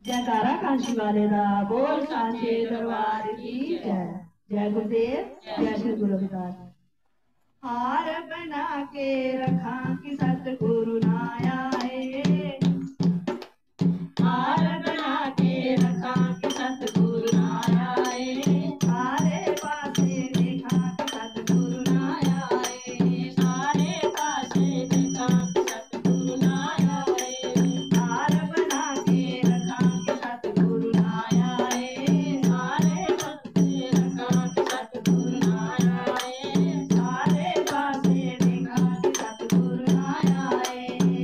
जयकारा कांशी वाले दा बोल सांचे दरबार की जय। जय गुरुदेव जय श्री गुरु रविदास। हार बना के रखा कि सतगुरु ना आए, हार बना के रखा कि सतगुरु ना आए, सारे पासे देखा कि सतगुरु ना आए, सारे पासे देखा कि सतगुरु ना आए, हार बना के रखा कि सतगुरु ना आए, सारे पासे रखा कि सतगुरु ना आए, सारे पासे देखा कि सतगुरु ना आए।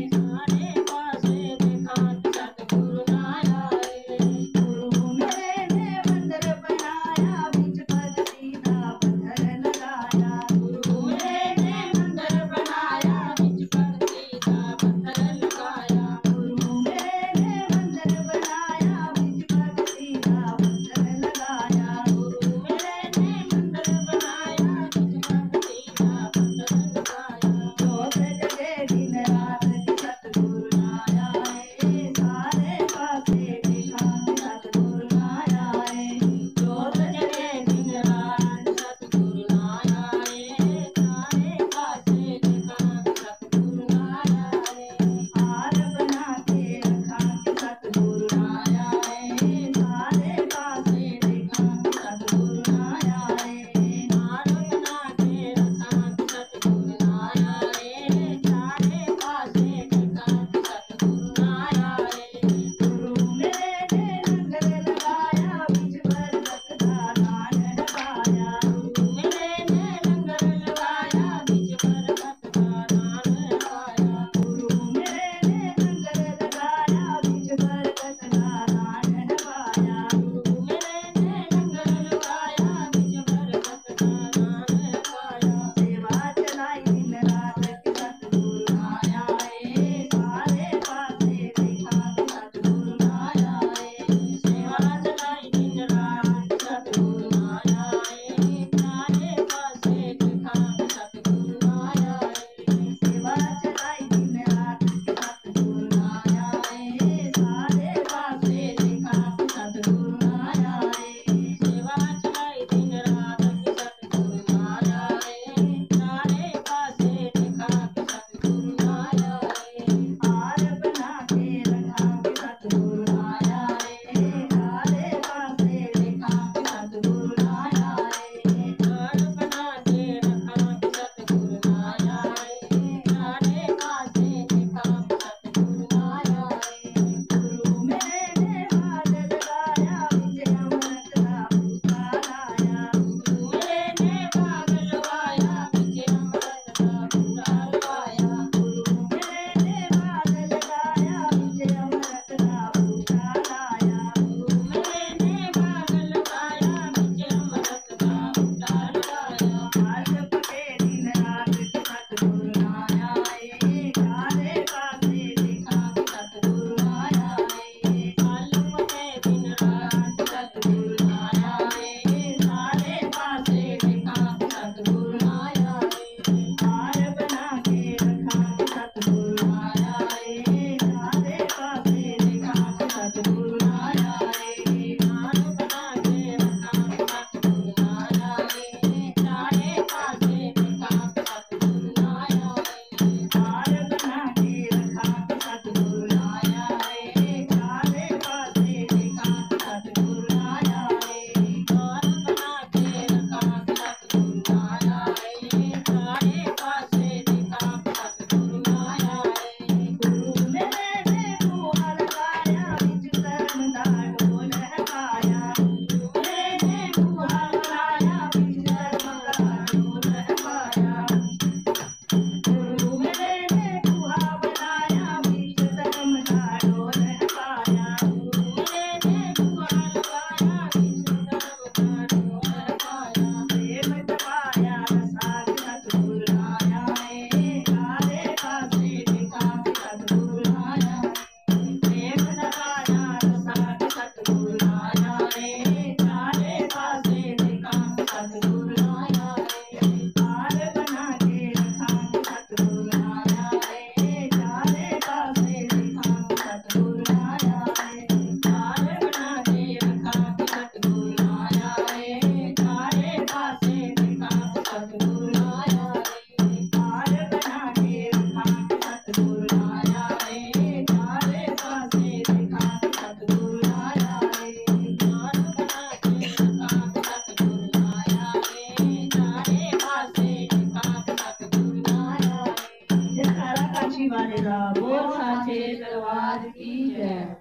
जोगी वाले दा बोल साचे दरबार की जय।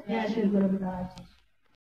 जय श्री गुरु रविदास।